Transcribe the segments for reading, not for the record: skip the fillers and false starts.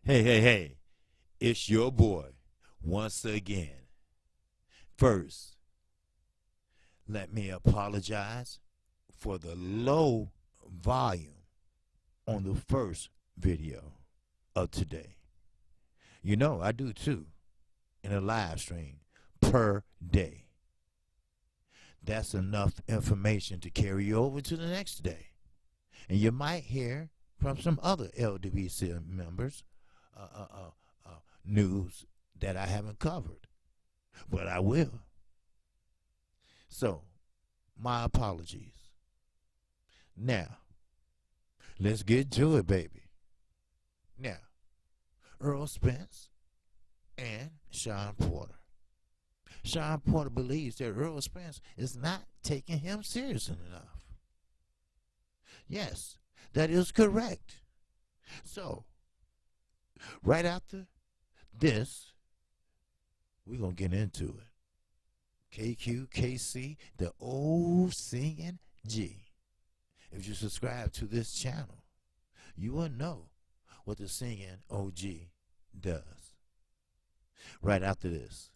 Hey, it's your boy once again. First, let me apologize for the low volume on the first video of today. You know, I do too in a live stream per day. That's enough information to carry you over to the next day. And you might hear from some other LWC members news that I haven't covered, but I will. So, my apologies. Now, let's get to it, baby. Now, Earl Spence and Sean Porter. Sean Porter believes that Earl Spence is not taking him seriously enough. Yes, that is correct. So, right after this, we're going to get into it. KQ, KC, the old singing G. If you subscribe to this channel, you will know what the singing OG does. Right after this.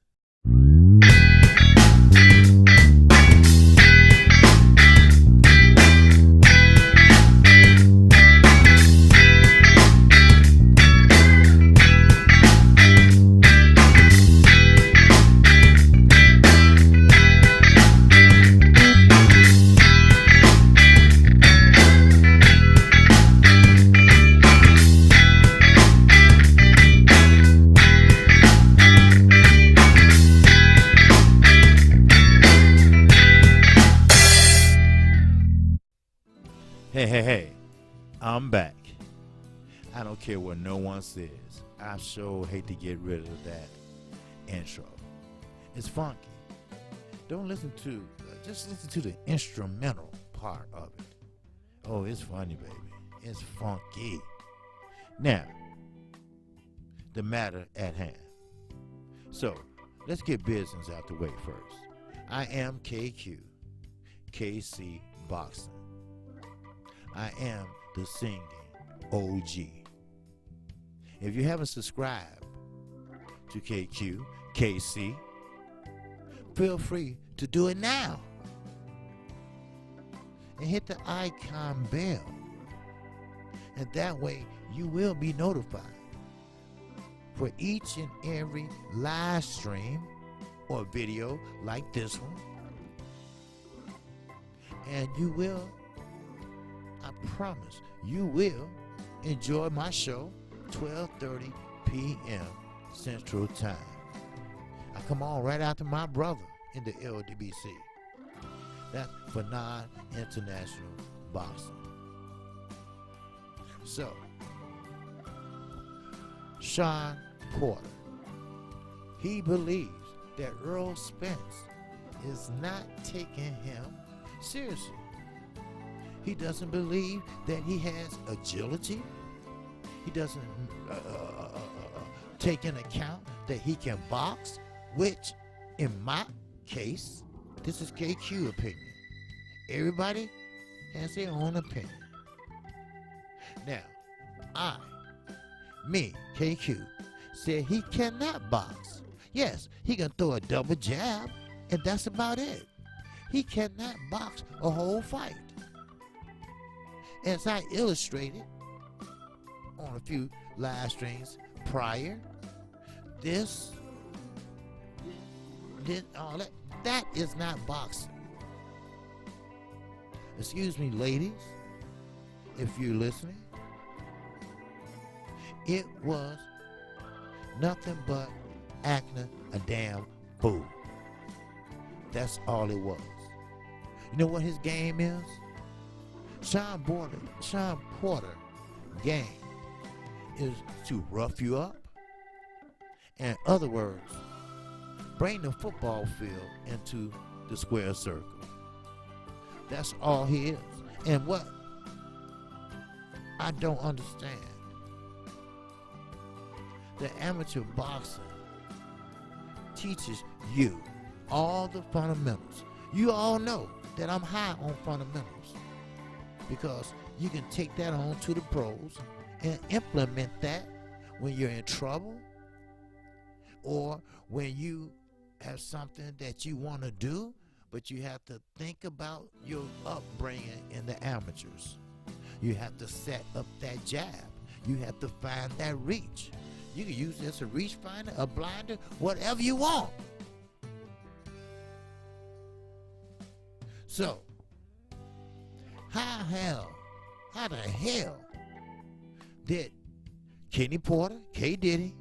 Hey, I'm back. I don't care what no one says. I sure hate to get rid of that intro. It's funky. Don't listen to, just listen to the instrumental part of it. Oh, it's funny, baby. It's funky. Now, the matter at hand. So, let's get business out the way first. I am KQ, KC Boxing. I am the singing OG. If you haven't subscribed to KQ, KC, feel free to do it now. And hit the icon bell. And that way you will be notified for each and every live stream or video like this one. And you will, I promise, you will enjoy my show 12:30 p.m. Central Time. I come on right after my brother in the LWC. That's for non-international boxing. So, Sean Porter, he believes that Earl Spence is not taking him seriously. He doesn't believe that he has agility. He doesn't take into account that he can box, which in my case, this is KQ opinion. Everybody has their own opinion. Now, me, KQ, said he cannot box. Yes, he can throw a double jab, and that's about it. He cannot box a whole fight. As I illustrated on a few live streams prior, all that is not boxing. Excuse me, ladies, if you're listening. It was nothing but acting a damn fool. That's all it was. You know what his game is? Sean Porter game is to rough you up. In other words, bring the football field into the square circle. That's all he is. And what I don't understand, the amateur boxing teaches you all the fundamentals. You all know that I'm high on fundamentals, because you can take that on to the pros and implement that when you're in trouble, or when you have something that you want to do, but you have to think about your upbringing in the amateurs. You have to set up that jab. You have to find that reach. You can use this as a reach finder, a blinder, whatever you want. So, how the hell did Kenny Porter, K. Diddy,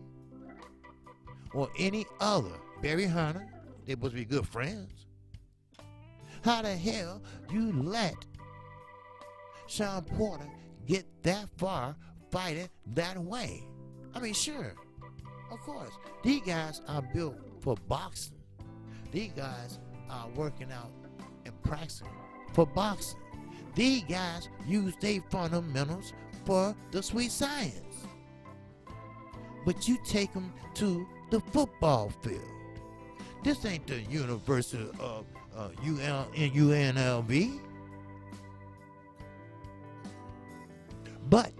or any other, Barry Hunter, they must be good friends. How the hell you let Sean Porter get that far fighting that way? I mean, sure, of course, these guys are built for boxing. These guys are working out and practicing for boxing. These guys use their fundamentals for the sweet science. But you take them to the football field. This ain't the University of UNLV. But,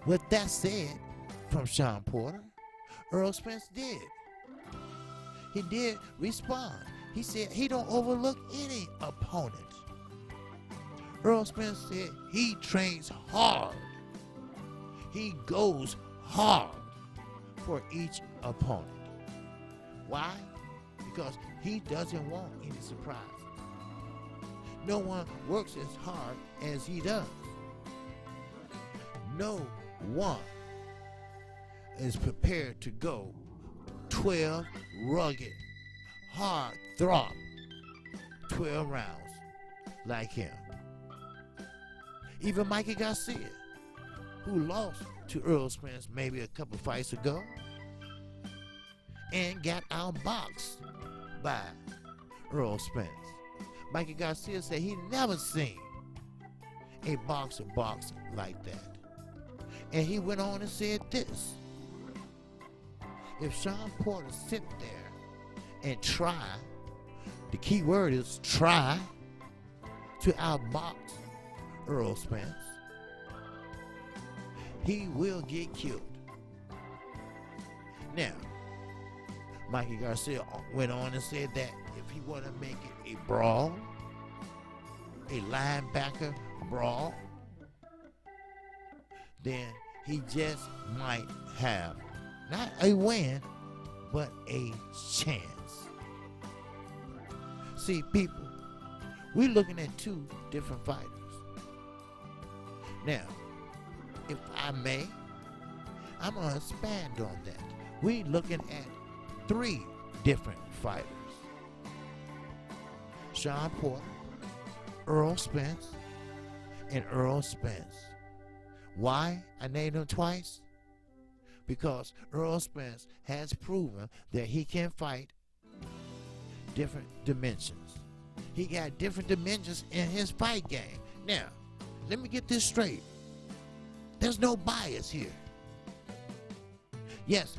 with that said, from Sean Porter, Earl Spence did. He did respond. He said he don't overlook any opponent. Earl Spence said he trains hard. He goes hard for each opponent. Why? Because he doesn't want any surprises. No one works as hard as he does. No one is prepared to go 12 rugged, hard throb, 12 rounds like him. Even Mikey Garcia, who lost to Earl Spence maybe a couple fights ago and got outboxed by Earl Spence. Mikey Garcia said he never seen a boxer box like that. And he went on and said this: if Sean Porter sit there and try, the key word is try, to outbox Earl Spence, he will get killed. Now, Mikey Garcia went on and said that if he want to make it a brawl, a linebacker brawl, then he just might have not a win, but a chance. See, people, we're looking at two different fighters. Now, if I may, I'm going to expand on that. We're looking at three different fighters: Sean Porter, Earl Spence, and Earl Spence. Why I named him twice? Because Earl Spence has proven that he can fight different dimensions. He got different dimensions in his fight game. Now, let me get this straight. There's no bias here. Yes,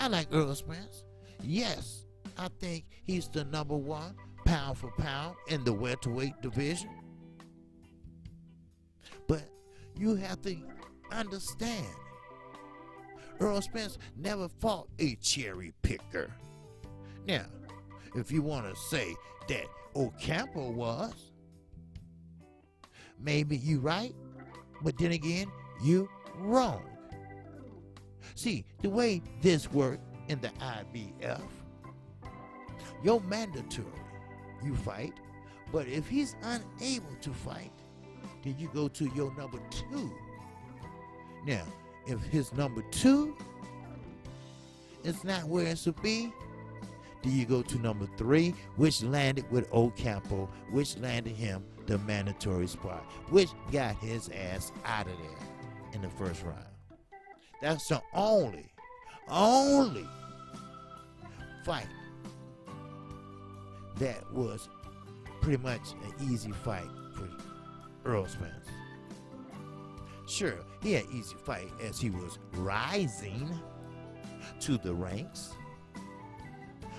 I like Earl Spence. Yes, I think he's the number one pound for pound in the welterweight division. But you have to understand, Earl Spence never fought a cherry picker. Now, if you want to say that Ocampo was, maybe you right, but then again, you wrong. See, the way this worked in the IBF, you're mandatory. You fight, but if he's unable to fight, then you go to your number two. Now, if his number two is not where it's to be, then you go to number three, which landed with Ocampo, which landed him the mandatory spot, which got his ass out of there in the first round. That's the only fight that was pretty much an easy fight for Earl Spence. Sure, he had an easy fight as he was rising to the ranks.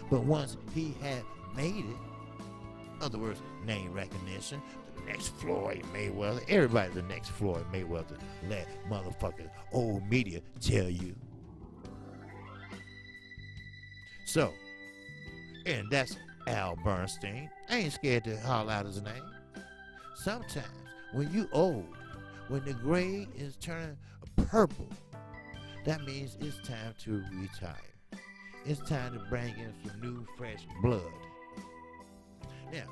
But once he had made it, in other words, name recognition, next Floyd Mayweather. Everybody's the next Floyd Mayweather. Let motherfuckers, old media tell you. So, and that's Al Bernstein. I ain't scared to holler out his name. Sometimes when you old, when the gray is turning purple, that means it's time to retire. It's time to bring in some new, fresh blood. Now,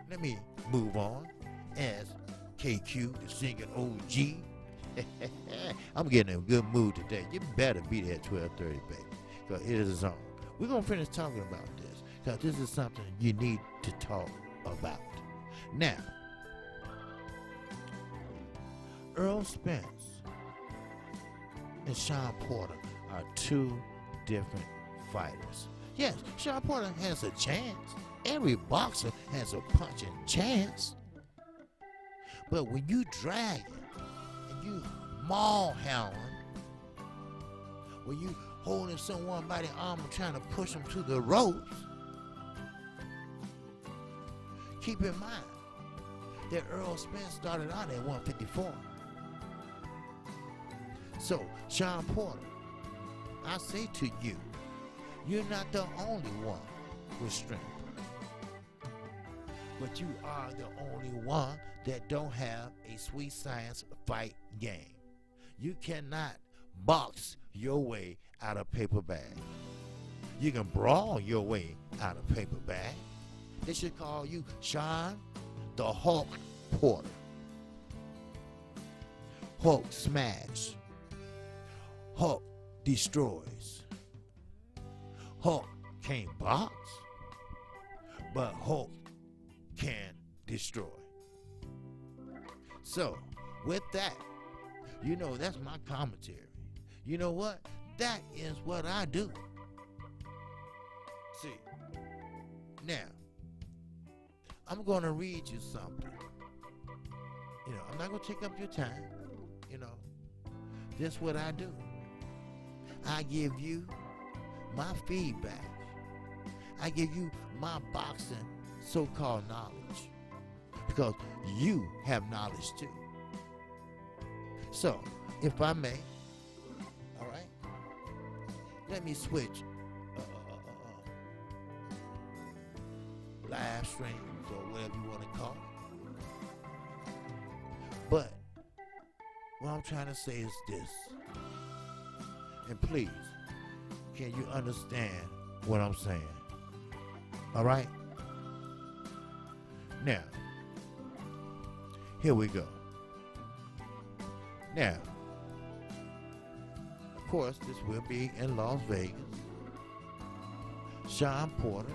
let me move on as KQ, the singing OG. I'm getting in a good mood today. You better be there at 12:30, baby, because it is on. We're going to finish talking about this, because this is something you need to talk about. Now, Earl Spence and Sean Porter are two different fighters. Yes, Sean Porter has a chance. Every boxer has a punching chance. But when you drag it and you maul hound, when you holding someone by the arm and trying to push them to the ropes, keep in mind that Earl Spence started out at 154. So, Sean Porter, I say to you, you're not the only one with strength. But you are the only one that don't have a sweet science fight game. You cannot box your way out of paper bag. You can brawl your way out of paper bag. They should call you Sean the Hulk Porter. Hulk smash. Hulk destroys. Hulk can't box, but Hulk can destroy. So, with that, you know, that's my commentary. You know what? That is what I do. See, now, I'm going to read you something. You know, I'm not going to take up your time. You know, this is what I do. I give you my feedback. I give you my boxing so-called knowledge, because you have knowledge too. So, if I may, all right, let me switch live streams or whatever you want to call it. But what I'm trying to say is this, and please, can you understand what I'm saying? All right? Now, here we go. Now, of course, this will be in Las Vegas. Sean Porter,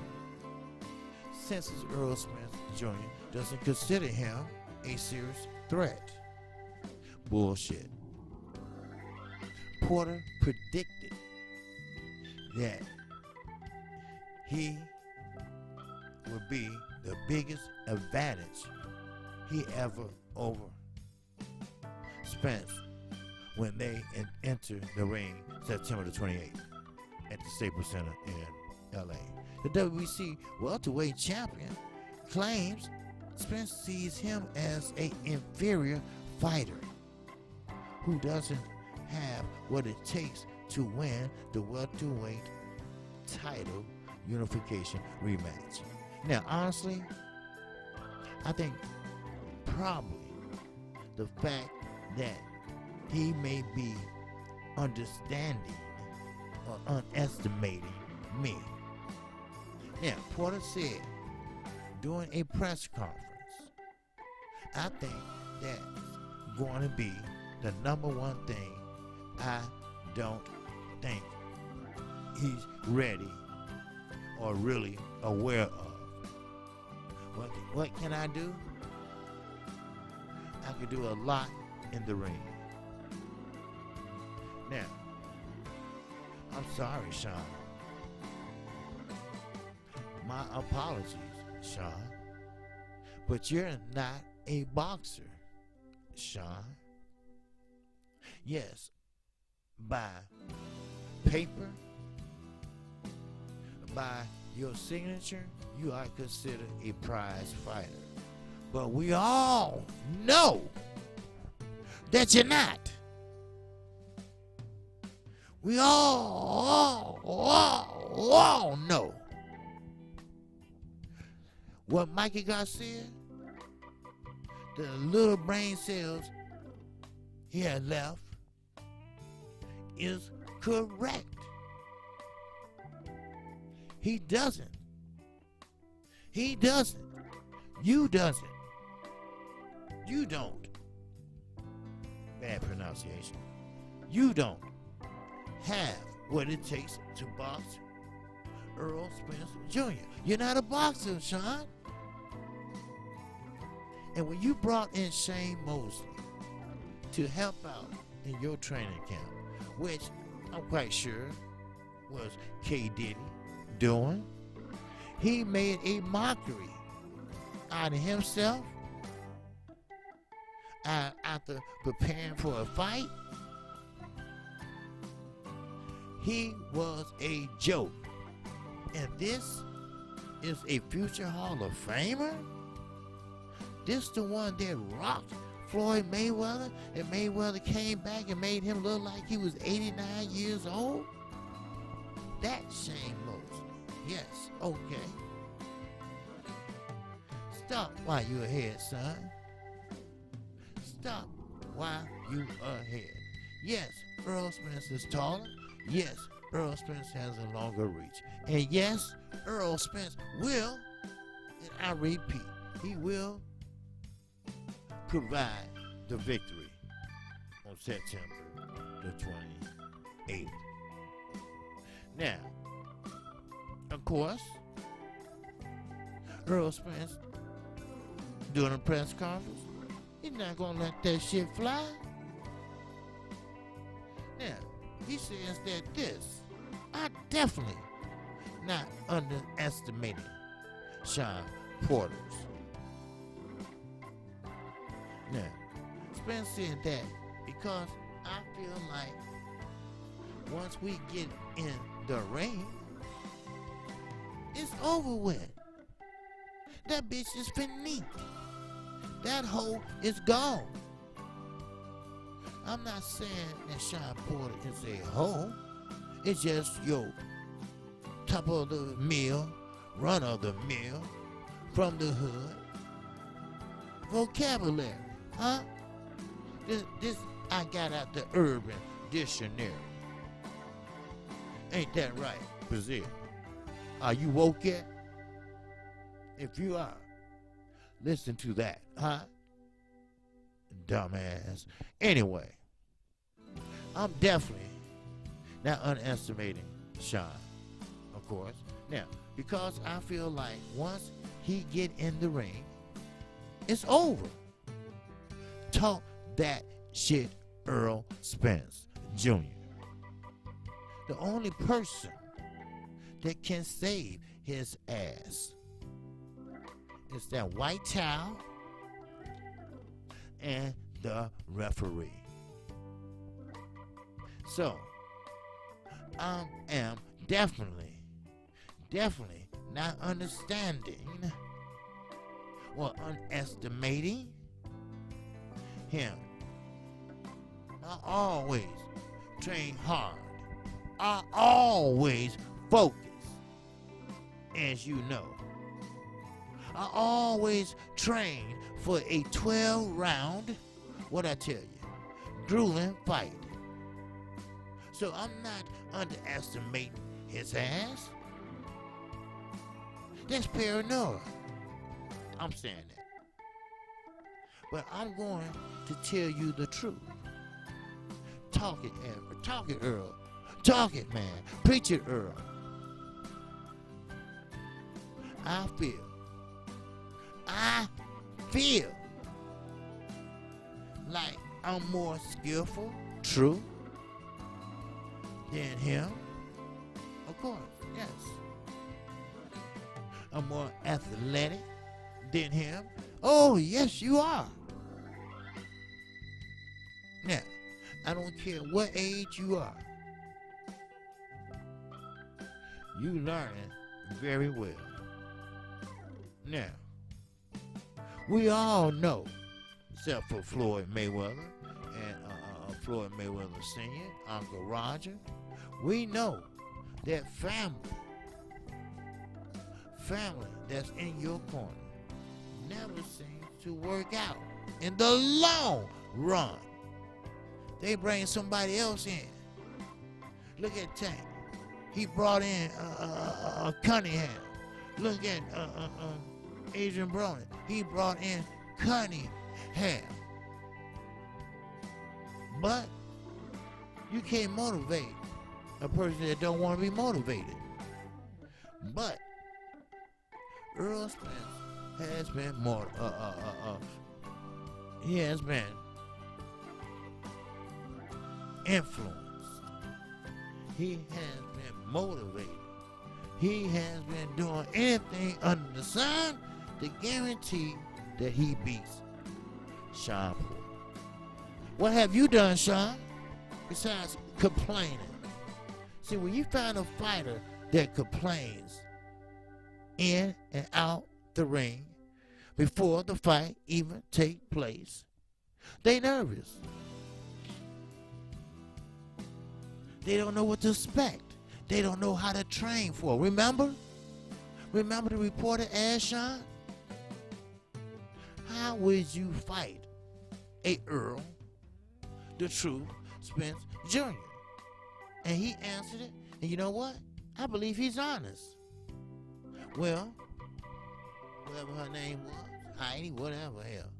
since it's Earl Spence Jr., doesn't consider him a serious threat. Bullshit. Porter predicted that he would be the biggest advantage he ever over Spence when they enter the ring September the 28th at the Staples Center in LA. The WBC welterweight champion claims Spence sees him as an inferior fighter who doesn't have what it takes to win the welterweight title unification rematch. Now, honestly, I think probably the fact that he may be understanding or underestimating me. Now, Porter said during a press conference, I think that's going to be the number one thing I don't think he's ready or really aware of. What can I do? I can do a lot in the ring. Now, I'm sorry, Sean. My apologies, Sean. But you're not a boxer, Sean. Yes, by paper, by your signature, you are considered a prize fighter. But we all know that you're not. We all know what Mikey got said. The little brain cells he had left is correct. He doesn't. He doesn't. You doesn't. You don't. Bad pronunciation. You don't have what it takes to box Earl Spence Jr. You're not a boxer, Sean. And when you brought in Shane Mosley to help out in your training camp, which I'm quite sure was K. Diddy doing, he made a mockery out of himself after preparing for a fight. He was a joke. And this is a future Hall of Famer? This the one that rocked Floyd Mayweather, and Mayweather came back and made him look like he was 89 years old? That's Shane Mosley. Yes, okay. Stop while you're ahead, son. Stop while you ahead. Yes, Earl Spence is taller. Yes, Earl Spence has a longer reach. And yes, Earl Spence will, and I repeat, he will provide the victory on September the 28th. Now, of course, Earl Spence doing a press conference, he's not gonna let that shit fly. Now, he says that this, I definitely not underestimating Sean Porter's. Now, Spence said that because I feel like once we get in the ring, it's over with. That bitch is finite. That hoe is gone. I'm not saying that Sean Porter is a hoe. It's just your top of the mill, run of the mill, from the hood vocabulary, huh? This I got out the Urban Dictionary. Ain't that right, Brazil? Are you woke yet? If you are, listen to that, huh? Dumbass. Anyway, I'm definitely not underestimating Sean, of course. Now, because I feel like once he get in the ring, it's over. Talk that shit, Earl Spence Jr. The only person that can save his ass is that white towel and the referee. So, I am definitely not understanding or underestimating him. I always train hard. I always focus, as you know. I always train for a 12-round, what I tell you, grueling fight. So I'm not underestimating his ass. That's paranoia. I'm saying that. But I'm going to tell you the truth. Talk it, Amber. Talk it, Earl. Talk it, man. Preach it, Earl. I feel like I'm more skillful, true, than him. Of course, yes. I'm more athletic than him. Oh, yes, you are. Now, I don't care what age you are. You learning very well. Now, We all know, except for Floyd Mayweather and Floyd Mayweather Sr., Uncle Roger, we know that family that's in your corner never seems to work out in the long run. They bring somebody else in. Look at Tank. He brought in Cunningham. Look at Adrian Broner. He brought in Cunningham. But you can't motivate a person that don't want to be motivated. But Earl Spence has been he has been influenced. He has been motivated. He has been doing anything under the sun to guarantee that he beats Sean Porter. What have you done, Sean, besides complaining? See, when you find a fighter that complains in and out the ring before the fight even takes place, they nervous. They don't know what to expect. They don't know how to train for. Remember the reporter asked Sean, how would you fight a Earl, the Truth, Spence Jr.? And he answered it, and you know what? I believe he's honest. Well, whatever her name was, Heidi, whatever, hell.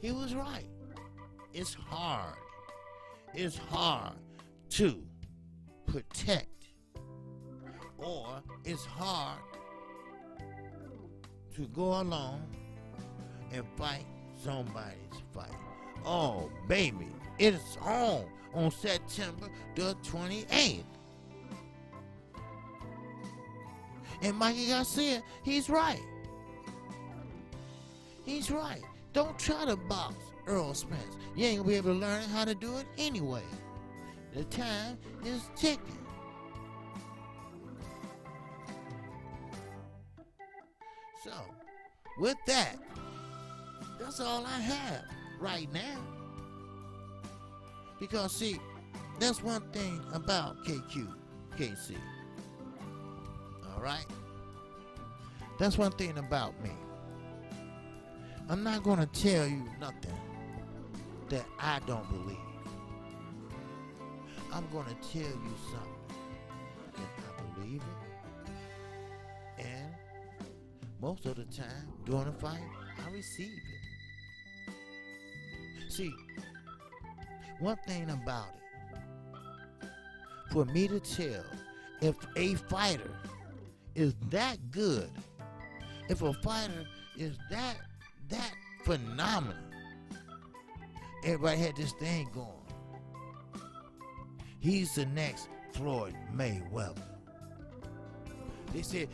He was right. It's hard. It's hard to protect, or it's hard to go along and fight somebody's fight. Oh, baby, it's on September the 28th. And Mikey Garcia, he's right. He's right. Don't try to box Earl Spence. You ain't gonna be able to learn how to do it anyway. The time is ticking. So, with that, that's all I have right now. Because, see, that's one thing about KC. All right? That's one thing about me. I'm not going to tell you nothing that I don't believe. I'm going to tell you something that I believe it. And most of the time during a fight, I receive it. See, one thing about it, for me to tell if a fighter is that good, if a fighter is that phenomenal, everybody had this thing going. He's the next Floyd Mayweather. They said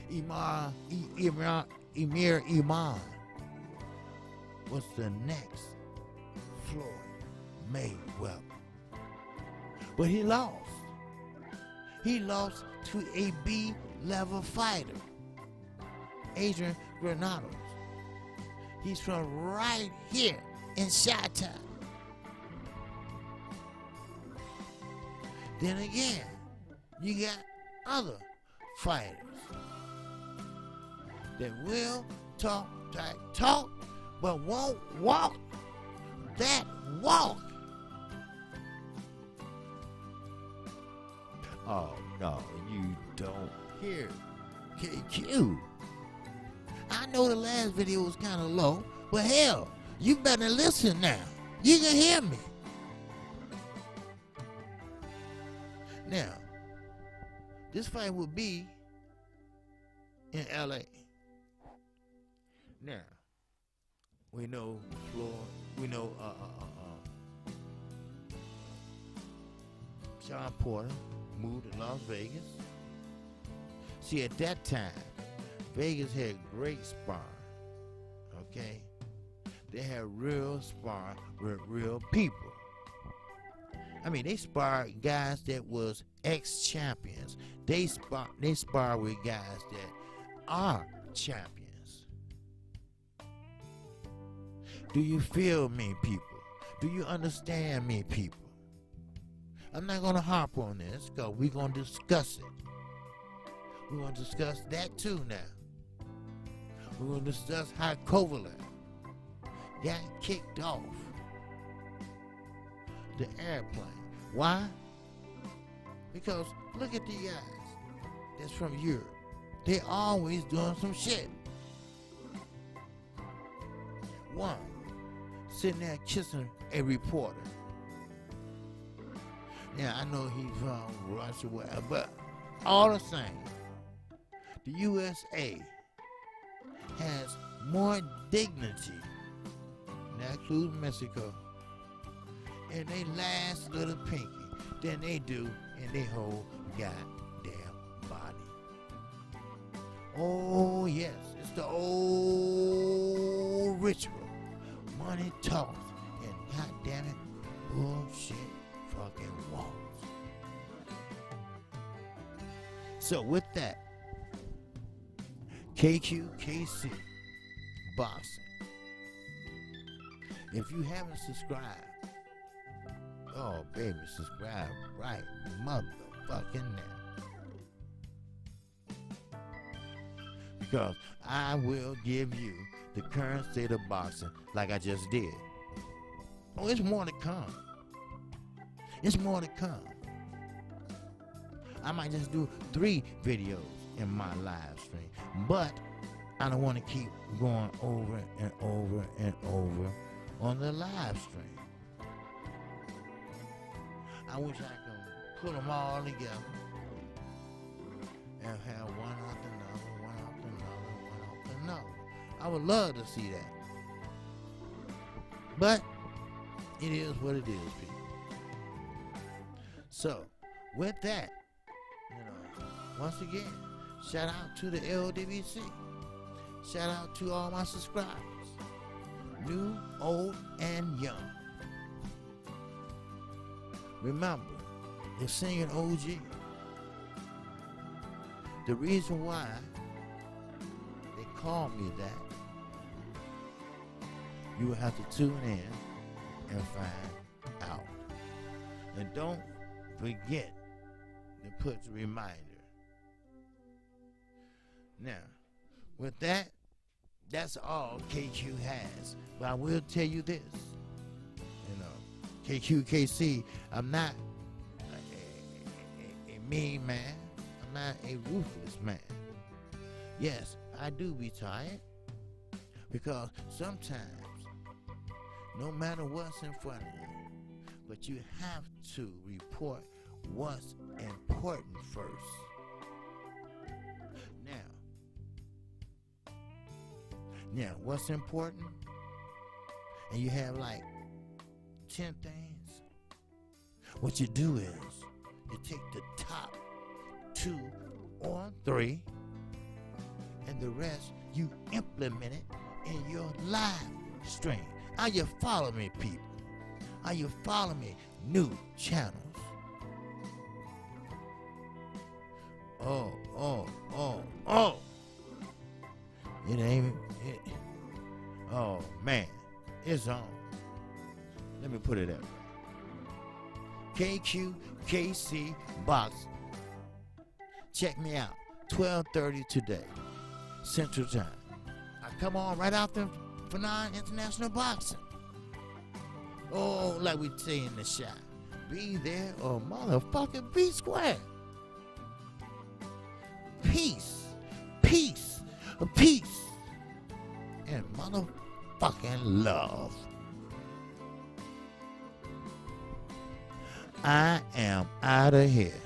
Emir Iman was the next Floyd Mayweather. But he lost. He lost to a B-level fighter, Adrian Granados. He's from right here in Chi-Town. Then again, you got other fighters that will talk, but won't walk that walk. Oh, no, you don't hear KQ. I know the last video was kind of low, but hell, you better listen now. You can hear me. Now, this fight will be in LA. Now, we know Floyd, we know Sean Porter moved to Las Vegas. See, at that time, Vegas had great sparring, okay? They had real sparring with real people. I mean, they sparred guys that was ex-champions. They spar with guys that are champions. Do you feel me, people? Do you understand me, people? I'm not going to harp on this because we're going to discuss it. We're going to discuss that too now. We're going to discuss how Kovalev got kicked off the airplane. Why? Because look at the guys that's from Europe. They always doing some shit. One, sitting there kissing a reporter. Yeah, I know he's from Russia, but all the same, the USA has more dignity, and that includes Mexico, in their last little pinky than they do in their whole goddamn body. Oh yes, it's the old ritual. Money talks and goddamn it, bullshit fucking walls. So with that, KQKC Boxing. If you haven't subscribed, oh baby, subscribe right motherfucking now. Because I will give you the current state of boxing like I just did. Oh, it's more to come. It's more to come. I might just do 3 videos in my live stream, but I don't want to keep going over and over and over on the live stream. I wish I could put them all together and have one after another, one after another, one after another. I would love to see that. But it is what it is, people. So, with that, once again, shout out to the LWC. Shout out to all my subscribers, new, old, and young. Remember, the singing OG. The reason why they call me that, you will have to tune in and find out. And don't forget to put the reminder. Now, with that, that's all KQ has. But I will tell you this. KQKC, I'm not a mean man. I'm not a ruthless man. Yes, I do be tired. Because sometimes, no matter what's in front of you, but you have to report what's important first. Now, what's important? And you have like 10 things. What you do is you take the top 2 or 3, and the rest you implement it in your live stream. Are you following me, people? Are you following me? New channels. Oh. It ain't. Oh man, it's on. Let me put it up. KQKC Boxing. Check me out. 12:30 today, Central Time. I come on right after Phenom International Boxing. Oh, like we say in the shop, be there or motherfucking be square. Peace, peace, peace, and motherfucking love. I am out of here.